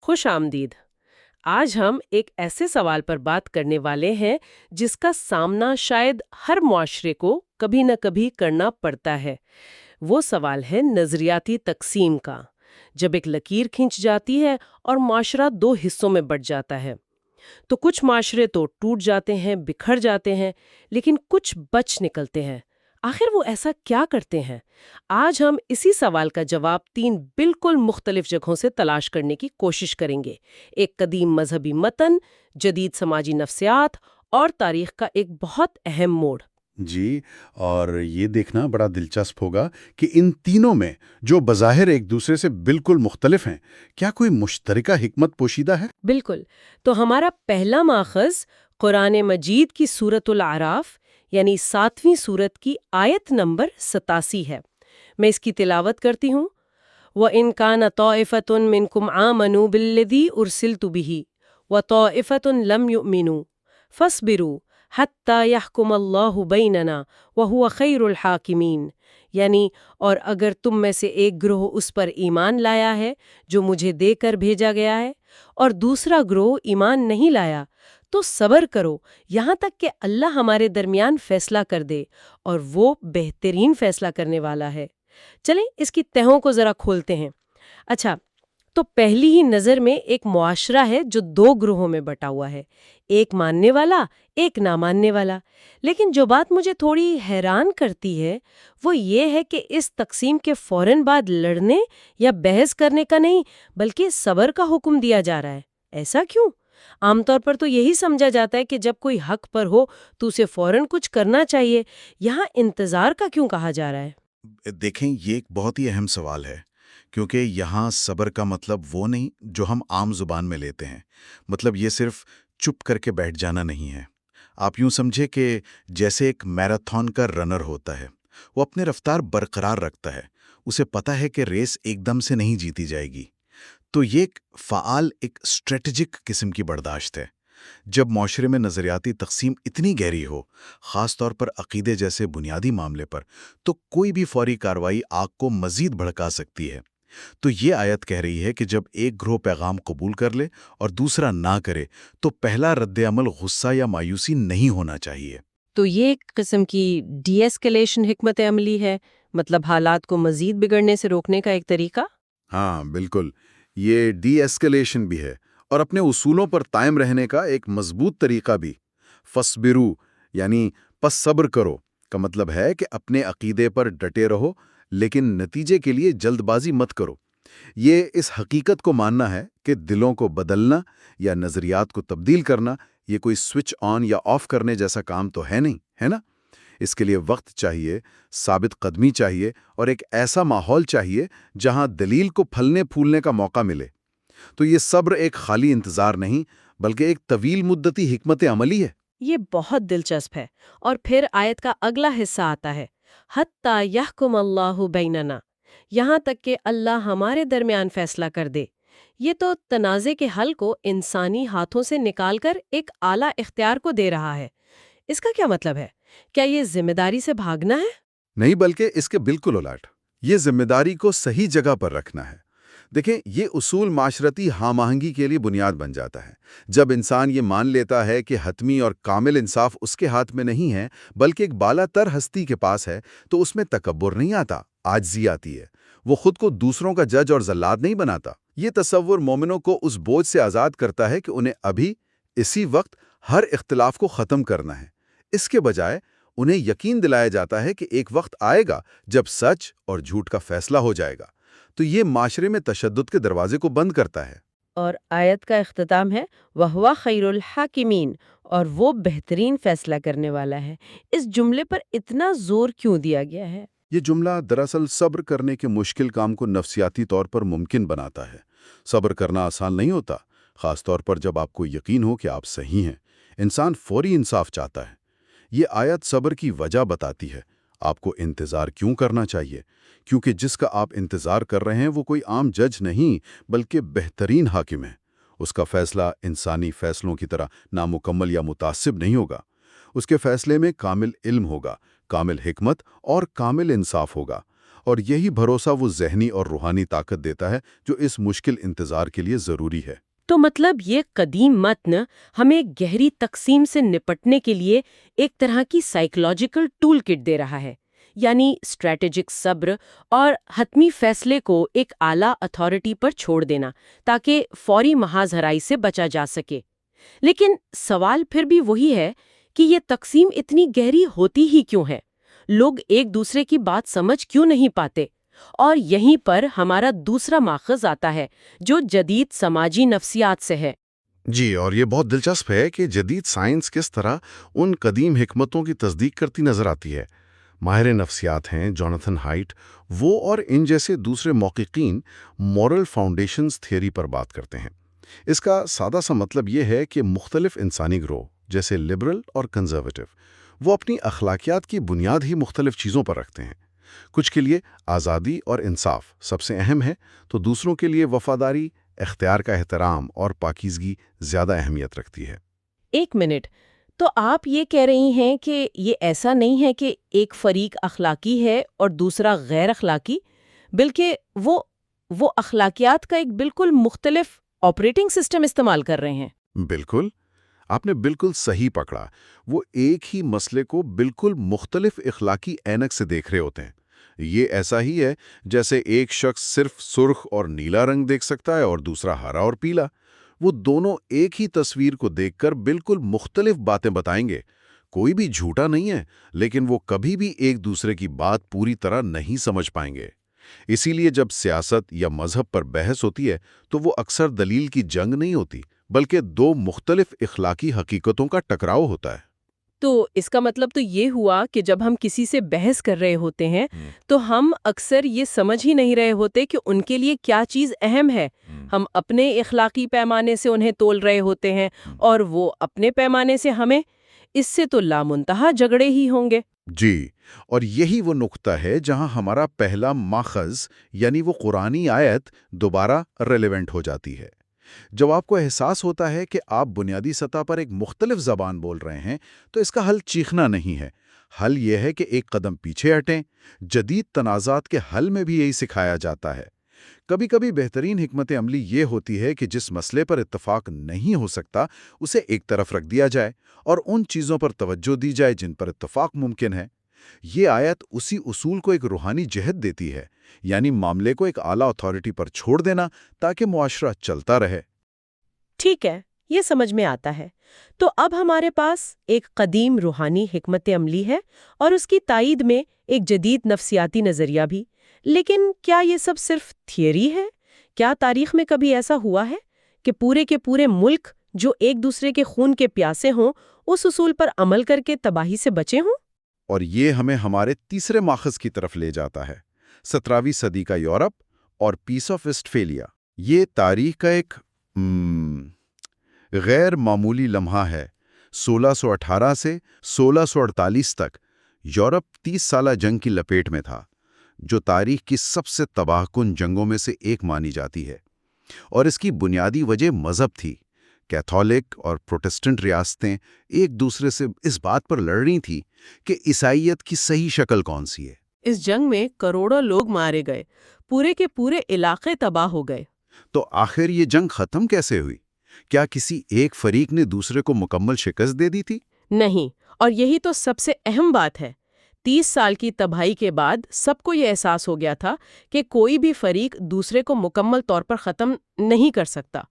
خوش آمدید۔ آج ہم ایک ایسے سوال پر بات کرنے والے ہیں جس کا سامنا شاید ہر معاشرے کو کبھی نہ کبھی کرنا پڑتا ہے۔ وہ سوال ہے نظریاتی تقسیم کا، جب ایک لکیر کھنچ جاتی ہے اور معاشرہ دو حصوں میں بٹ جاتا ہے تو کچھ معاشرے تو ٹوٹ جاتے ہیں، بکھر جاتے ہیں، لیکن کچھ بچ نکلتے ہیں۔ آخر وہ ایسا کیا کرتے ہیں؟ آج ہم اسی سوال کا جواب تین بالکل مختلف جگہوں سے تلاش کرنے کی کوشش کریں گے۔ ایک قدیم مذہبی متن، جدید سماجی نفسیات اور تاریخ کا ایک بہت اہم موڑ۔ جی، اور یہ دیکھنا بڑا دلچسپ ہوگا کہ ان تینوں میں جو بظاہر ایک دوسرے سے بالکل مختلف ہیں، کیا کوئی مشترکہ حکمت پوشیدہ ہے؟ بالکل۔ تو ہمارا پہلا ماخذ قرآن مجید کی سورۃ الاعراف یعنی 7ویں سورت کی آیت نمبر 87 ہے۔ میں اس کی تلاوت کرتی ہوں۔ وَإِن كَانَ طَائِفَةٌ مِّنكُمْ آمَنُوا بِالَّذِي أُرْسِلْتُ بِهِ وَطَائِفَةٌ لَّمْ يُؤْمِنُوا فَاصْبِرُوا حَتَّى يَحْكُمَ اللَّهُ بَيْنَنَا وَهُوَ خَيْرُ الْحَاكِمِينَ، یعنی اور اگر تم میں سے ایک گروہ اس پر ایمان لایا ہے جو مجھے دے کر بھیجا گیا ہے اور دوسرا گروہ ایمان نہیں لایا، تو صبر کرو یہاں تک کہ اللہ ہمارے درمیان فیصلہ کر دے، اور وہ بہترین فیصلہ کرنے والا ہے۔ چلیں اس کی تہوں کو ذرا کھولتے ہیں۔ اچھا، تو پہلی ہی نظر میں ایک معاشرہ ہے جو دو گروہوں میں بٹا ہوا ہے، ایک ماننے والا، ایک نہ ماننے والا۔ لیکن جو بات مجھے تھوڑی حیران کرتی ہے وہ یہ ہے کہ اس تقسیم کے فوراً بعد لڑنے یا بحث کرنے کا نہیں بلکہ صبر کا حکم دیا جا رہا ہے۔ ایسا کیوں؟ عام طور پر تو یہی سمجھا جاتا ہے کہ جب کوئی حق پر ہو تو اسے فوراً کچھ کرنا چاہیے، یہاں انتظار کا کیوں کہا جا رہا ہے؟ دیکھیں، یہ ایک بہت ہی اہم سوال ہے، کیونکہ یہاں صبر کا مطلب وہ نہیں جو ہم عام زبان میں لیتے ہیں۔ مطلب یہ صرف چپ کر کے بیٹھ جانا نہیں ہے۔ آپ یوں سمجھے کہ جیسے ایک میراتھن کا رنر ہوتا ہے، وہ اپنے رفتار برقرار رکھتا ہے، اسے پتہ ہے کہ ریس ایک دم سے نہیں جیتی جائے گی۔ تو یہ ایک فعال، ایک اسٹریٹجک قسم کی برداشت ہے۔ جب معاشرے میں نظریاتی تقسیم اتنی گہری ہو، خاص طور پر عقیدے جیسے بنیادی معاملے پر، تو کوئی بھی فوری کارروائی آگ کو مزید بھڑکا سکتی ہے۔ تو یہ آیت کہہ رہی ہے کہ جب ایک گروہ پیغام قبول کر لے اور دوسرا نہ کرے تو پہلا رد عمل غصہ یا مایوسی نہیں ہونا چاہیے۔ تو یہ ایک قسم کی ڈی ایسکیلیشن حکمت عملی ہے، مطلب حالات کو مزید بگڑنے سے روکنے کا ایک طریقہ۔ ہاں بالکل، یہ ڈی ایسکیلیشن بھی ہے اور اپنے اصولوں پر قائم رہنے کا ایک مضبوط طریقہ بھی۔ فصبرو یعنی پس صبر کرو کا مطلب ہے کہ اپنے عقیدے پر ڈٹے رہو لیکن نتیجے کے لیے جلد بازی مت کرو۔ یہ اس حقیقت کو ماننا ہے کہ دلوں کو بدلنا یا نظریات کو تبدیل کرنا یہ کوئی سوئچ آن یا آف کرنے جیسا کام تو ہے نہیں، ہے نا؟ اس کے لیے وقت چاہیے، ثابت قدمی چاہیے اور ایک ایسا ماحول چاہیے جہاں دلیل کو پھلنے پھولنے کا موقع ملے۔ تو یہ صبر ایک خالی انتظار نہیں بلکہ ایک طویل مدتی حکمت عملی ہے۔ یہ بہت دلچسپ ہے۔ اور پھر آیت کا اگلا حصہ آتا ہے، حتیٰ یحکم اللہ بیننا، یہاں تک کہ اللہ ہمارے درمیان فیصلہ کر دے۔ یہ تو تنازع کے حل کو انسانی ہاتھوں سے نکال کر ایک اعلیٰ اختیار کو دے رہا ہے۔ اس کا کیا مطلب ہے؟ کیا یہ ذمہ داری سے بھاگنا ہے؟ نہیں، بلکہ اس کے بالکل الٹ، یہ ذمہ داری کو صحیح جگہ پر رکھنا ہے۔ دیکھیں، یہ اصول معاشرتی ہم آہنگی کے لیے بنیاد بن جاتا ہے۔ جب انسان یہ مان لیتا ہے کہ حتمی اور کامل انصاف اس کے ہاتھ میں نہیں ہے بلکہ ایک بالا تر ہستی کے پاس ہے، تو اس میں تکبر نہیں آتا، عاجزی آتی ہے۔ وہ خود کو دوسروں کا جج اور ذلات نہیں بناتا۔ یہ تصور مومنوں کو اس بوجھ سے آزاد کرتا ہے کہ انہیں ابھی اسی وقت ہر اختلاف کو ختم کرنا ہے۔ اس کے بجائے انہیں یقین دلایا جاتا ہے کہ ایک وقت آئے گا جب سچ اور جھوٹ کا فیصلہ ہو جائے گا۔ تو یہ معاشرے میں تشدد کے دروازے کو بند کرتا ہے۔ اور آیت کا اختتام ہے وَهُوَ خَيْرُ الْحَاكِمِينَ، اور وہ بہترین فیصلہ کرنے والا ہے۔ اس جملے پر اتنا زور کیوں دیا گیا ہے؟ یہ جملہ دراصل صبر کرنے کے مشکل کام کو نفسیاتی طور پر ممکن بناتا ہے۔ صبر کرنا آسان نہیں ہوتا، خاص طور پر جب آپ کو یقین ہو کہ آپ صحیح ہیں۔ انسان فوری انصاف چاہتا ہے۔ یہ آیت صبر کی وجہ بتاتی ہے۔ آپ کو انتظار کیوں کرنا چاہیے؟ کیونکہ جس کا آپ انتظار کر رہے ہیں وہ کوئی عام جج نہیں بلکہ بہترین حاکم ہے۔ اس کا فیصلہ انسانی فیصلوں کی طرح نامکمل یا متعصب نہیں ہوگا۔ اس کے فیصلے میں کامل علم ہوگا، کامل حکمت اور کامل انصاف ہوگا۔ اور یہی بھروسہ وہ ذہنی اور روحانی طاقت دیتا ہے جو اس مشکل انتظار کے لیے ضروری ہے۔ تو مطلب یہ قدیم متن ہمیں گہری تقسیم سے نپٹنے کے لیے ایک طرح کی سائیکولوجیکل ٹول کٹ دے رہا ہے، یعنی اسٹریٹجک صبر اور حتمی فیصلے کو ایک اعلیٰ اتھارٹی پر چھوڑ دینا تاکہ فوری محاذ ہرائی سے بچا جا سکے۔ لیکن سوال پھر بھی وہی ہے کہ یہ تقسیم اتنی گہری ہوتی ہی کیوں ہے؟ لوگ ایک دوسرے کی بات سمجھ کیوں نہیں پاتے؟ اور یہیں پر ہمارا دوسرا ماخذ آتا ہے جو جدید سماجی نفسیات سے ہے۔ جی، اور یہ بہت دلچسپ ہے کہ جدید سائنس کس طرح ان قدیم حکمتوں کی تصدیق کرتی نظر آتی ہے۔ ماہر نفسیات ہیں جوناتھن ہائٹ، وہ اور ان جیسے دوسرے محققین مورل فاؤنڈیشنز تھیوری پر بات کرتے ہیں۔ اس کا سادہ سا مطلب یہ ہے کہ مختلف انسانی گروہ جیسے لبرل اور کنزرویٹو وہ اپنی اخلاقیات کی بنیاد ہی مختلف چیزوں پر رکھتے ہیں۔ کچھ کے لیے آزادی اور انصاف سب سے اہم ہے، تو دوسروں کے لیے وفاداری، اختیار کا احترام اور پاکیزگی زیادہ اہمیت رکھتی ہے۔ ایک منٹ، تو آپ یہ کہہ رہی ہیں کہ یہ ایسا نہیں ہے کہ ایک فریق اخلاقی ہے اور دوسرا غیر اخلاقی، بلکہ وہ اخلاقیات کا ایک بالکل مختلف آپریٹنگ سسٹم استعمال کر رہے ہیں۔ بالکل، آپ نے بالکل صحیح پکڑا۔ وہ ایک ہی مسئلے کو بالکل مختلف اخلاقی اینک سے دیکھ رہے ہوتے ہیں۔ یہ ایسا ہی ہے جیسے ایک شخص صرف سرخ اور نیلا رنگ دیکھ سکتا ہے اور دوسرا ہرا اور پیلا۔ وہ دونوں ایک ہی تصویر کو دیکھ کر بالکل مختلف باتیں بتائیں گے۔ کوئی بھی جھوٹا نہیں ہے، لیکن وہ کبھی بھی ایک دوسرے کی بات پوری طرح نہیں سمجھ پائیں گے۔ اسی لیے جب سیاست یا مذہب پر بحث ہوتی ہے تو وہ اکثر دلیل کی جنگ نہیں ہوتی، بلکہ دو مختلف اخلاقی حقیقتوں کا ٹکراؤ ہوتا ہے۔ تو اس کا مطلب تو یہ ہوا کہ جب ہم کسی سے بحث کر رہے ہوتے ہیں تو ہم اکثر یہ سمجھ ہی نہیں رہے ہوتے کہ ان کے لیے کیا چیز اہم ہے۔ ہم اپنے اخلاقی پیمانے سے انہیں تول رہے ہوتے ہیں اور وہ اپنے پیمانے سے ہمیں۔ اس سے تو لامنتہا جھگڑے ہی ہوں گے۔ جی، اور یہی وہ نقطہ ہے جہاں ہمارا پہلا ماخذ یعنی وہ قرآنی آیت دوبارہ ریلیونٹ ہو جاتی ہے۔ جب آپ کو احساس ہوتا ہے کہ آپ بنیادی سطح پر ایک مختلف زبان بول رہے ہیں تو اس کا حل چیخنا نہیں ہے۔ حل یہ ہے کہ ایک قدم پیچھے ہٹیں۔ جدید تنازعات کے حل میں بھی یہی سکھایا جاتا ہے۔ کبھی کبھی بہترین حکمت عملی یہ ہوتی ہے کہ جس مسئلے پر اتفاق نہیں ہو سکتا اسے ایک طرف رکھ دیا جائے اور ان چیزوں پر توجہ دی جائے جن پر اتفاق ممکن ہے۔ یہ آیت اسی اصول کو ایک روحانی جہت دیتی ہے، یعنی معاملے کو ایک اعلیٰ اتھارٹی پر چھوڑ دینا تاکہ معاشرہ چلتا رہے۔ ٹھیک ہے، یہ سمجھ میں آتا ہے۔ تو اب ہمارے پاس ایک قدیم روحانی حکمت عملی ہے اور اس کی تائید میں ایک جدید نفسیاتی نظریہ بھی۔ لیکن کیا یہ سب صرف تھیوری ہے؟ کیا تاریخ میں کبھی ایسا ہوا ہے کہ پورے کے پورے ملک جو ایک دوسرے کے خون کے پیاسے ہوں اس اصول پر عمل کر کے تباہی سے بچے ہوں؟ اور یہ ہمیں ہمارے تیسرے ماخذ کی طرف لے جاتا ہے، 17ویں صدی کا یورپ اور پیس آف ویسٹفیلیا۔ یہ تاریخ کا ایک غیر معمولی لمحہ ہے۔ 1618 سے 1648 تک یورپ 30 سالہ جنگ کی لپیٹ میں تھا، جو تاریخ کی سب سے تباہ کن جنگوں میں سے ایک مانی جاتی ہے، اور اس کی بنیادی وجہ مذہب تھی۔ کیتھولک اور پروٹسٹنٹ ریاستیں ایک دوسرے سے اس بات پر لڑ رہی تھیں کہ عیسائیت کی صحیح شکل کون سی ہے۔ اس جنگ میں کروڑوں لوگ مارے گئے، پورے کے پورے علاقے تباہ ہو گئے۔ تو آخر یہ جنگ ختم کیسے ہوئی؟ کیا کسی ایک فریق نے دوسرے کو مکمل شکست دے دی تھی؟ نہیں، اور یہی تو سب سے اہم بات ہے۔ 30 سال کی تباہی کے بعد سب کو یہ احساس ہو گیا تھا کہ کوئی بھی فریق دوسرے کو مکمل طور پر ختم نہیں کر سکتا۔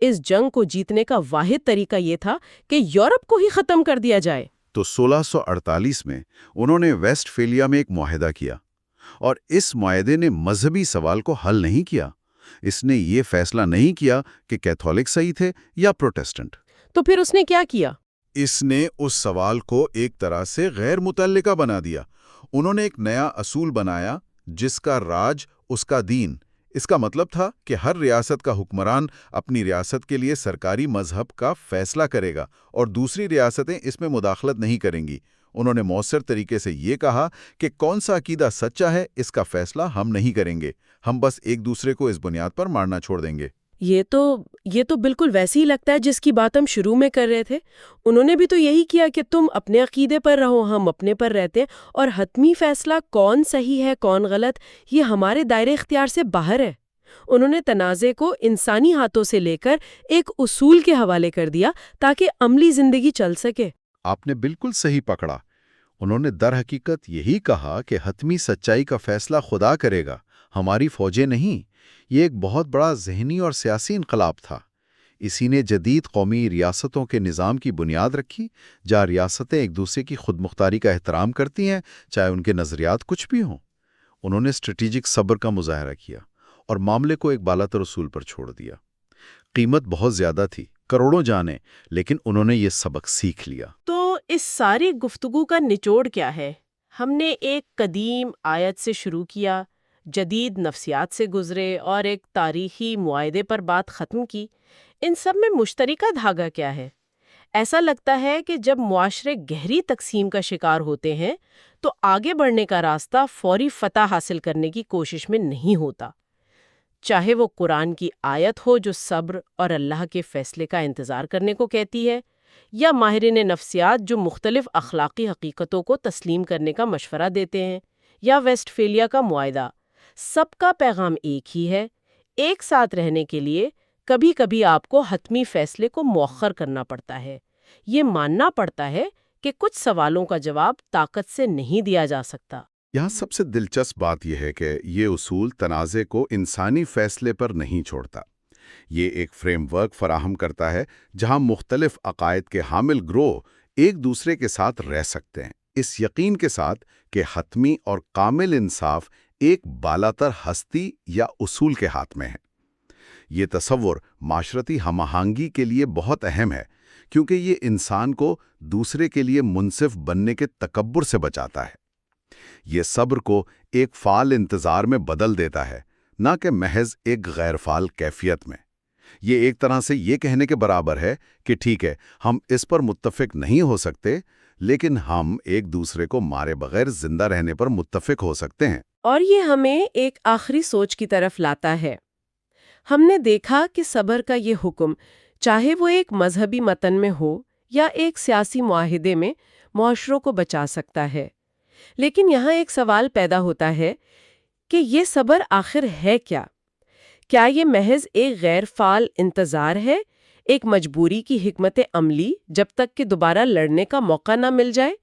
اس جنگ کو جیتنے کا واحد طریقہ یہ تھا کہ یورپ کو ہی ختم کر دیا جائے۔ تو 1648 میں انہوں نے ویسٹ فیلیا میں ایک معاہدہ کیا، اور اس معاہدے نے مذہبی سوال کو حل نہیں کیا۔ اس نے یہ فیصلہ نہیں کیا کہ کیتھولک صحیح تھے یا پروٹسٹنٹ۔ تو پھر اس نے کیا کیا؟ اس نے اس سوال کو ایک طرح سے غیر متعلقہ بنا دیا۔ انہوں نے ایک نیا اصول بنایا، جس کا راج اس کا دین۔ اس کا مطلب تھا کہ ہر ریاست کا حکمران اپنی ریاست کے لیے سرکاری مذہب کا فیصلہ کرے گا اور دوسری ریاستیں اس میں مداخلت نہیں کریں گی۔ انہوں نے مؤثر طریقے سے یہ کہا کہ کون سا عقیدہ سچا ہے اس کا فیصلہ ہم نہیں کریں گے، ہم بس ایک دوسرے کو اس بنیاد پر مارنا چھوڑ دیں گے۔ یہ تو بالکل ویسے ہی لگتا ہے جس کی بات ہم شروع میں کر رہے تھے. انہوں نے بھی تو یہی کیا کہ تم اپنے عقیدے پر رہو، ہم اپنے پر رہتے ہیں، اور حتمی فیصلہ کون صحیح ہے کون غلط یہ ہمارے دائرے اختیار سے باہر ہے. انہوں نے تنازع کو انسانی ہاتھوں سے لے کر ایک اصول کے حوالے کر دیا تاکہ عملی زندگی چل سکے. آپ نے بالکل صحیح پکڑا. انہوں نے در حقیقت یہی کہا کہ حتمی سچائی کا فیصلہ خدا کرے گا، ہماری فوجیں نہیں. یہ ایک بہت بڑا ذہنی اور سیاسی انقلاب تھا. اسی نے جدید قومی ریاستوں کے نظام کی بنیاد رکھی، جہاں ریاستیں ایک دوسرے کی خود مختاری کا احترام کرتی ہیں، چاہے ان کے نظریات کچھ بھی ہوں. انہوں نے اسٹریٹجک صبر کا مظاہرہ کیا اور معاملے کو ایک بالاتر اصول پر چھوڑ دیا. قیمت بہت زیادہ تھی، کروڑوں جانیں، لیکن انہوں نے یہ سبق سیکھ لیا. تو اس ساری گفتگو کا نچوڑ کیا ہے؟ ہم نے ایک قدیم آیت سے شروع کیا، جدید نفسیات سے گزرے اور ایک تاریخی معاہدے پر بات ختم کی. ان سب میں مشترکہ دھاگا کیا ہے؟ ایسا لگتا ہے کہ جب معاشرے گہری تقسیم کا شکار ہوتے ہیں تو آگے بڑھنے کا راستہ فوری فتح حاصل کرنے کی کوشش میں نہیں ہوتا. چاہے وہ قرآن کی آیت ہو جو صبر اور اللہ کے فیصلے کا انتظار کرنے کو کہتی ہے، یا ماہرین نفسیات جو مختلف اخلاقی حقیقتوں کو تسلیم کرنے کا مشورہ دیتے ہیں، یا ویسٹ فیلیا کا معاہدہ، سب کا پیغام ایک ہی ہے: ایک ساتھ رہنے کے لیے کبھی کبھی آپ کو حتمی فیصلے کو مؤخر کرنا پڑتا ہے. یہ ماننا پڑتا ہے کہ کچھ سوالوں کا جواب طاقت سے نہیں دیا جا سکتا. یہاں سب سے دلچسپ بات یہ ہے کہ یہ اصول تنازع کو انسانی فیصلے پر نہیں چھوڑتا. یہ ایک فریم ورک فراہم کرتا ہے جہاں مختلف عقائد کے حامل گروہ ایک دوسرے کے ساتھ رہ سکتے ہیں، اس یقین کے ساتھ کہ حتمی اور کامل انصاف ایک بالاتر ہستی یا اصول کے ہاتھ میں ہے. یہ تصور معاشرتی ہم آہنگی کے لیے بہت اہم ہے، کیونکہ یہ انسان کو دوسرے کے لیے منصف بننے کے تکبر سے بچاتا ہے. یہ صبر کو ایک فعال انتظار میں بدل دیتا ہے، نہ کہ محض ایک غیر فعال کیفیت میں. یہ ایک طرح سے یہ کہنے کے برابر ہے کہ ٹھیک ہے، ہم اس پر متفق نہیں ہو سکتے، لیکن ہم ایک دوسرے کو مارے بغیر زندہ رہنے پر متفق ہو سکتے ہیں. اور یہ ہمیں ایک آخری سوچ کی طرف لاتا ہے. ہم نے دیکھا کہ صبر کا یہ حکم، چاہے وہ ایک مذہبی متن میں ہو یا ایک سیاسی معاہدے میں، معاشروں کو بچا سکتا ہے. لیکن یہاں ایک سوال پیدا ہوتا ہے کہ یہ صبر آخر ہے کیا؟ کیا یہ محض ایک غیر فعال انتظار ہے، ایک مجبوری کی حکمت عملی جب تک کہ دوبارہ لڑنے کا موقع نہ مل جائے؟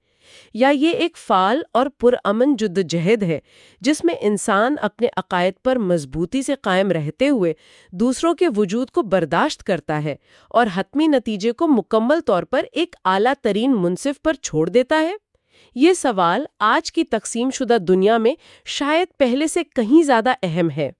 یا یہ ایک فعال اور پرامن جدوجہد ہے جس میں انسان اپنے عقائد پر مضبوطی سے قائم رہتے ہوئے دوسروں کے وجود کو برداشت کرتا ہے اور حتمی نتیجے کو مکمل طور پر ایک اعلیٰ ترین منصف پر چھوڑ دیتا ہے؟ یہ سوال آج کی تقسیم شدہ دنیا میں شاید پہلے سے کہیں زیادہ اہم ہے.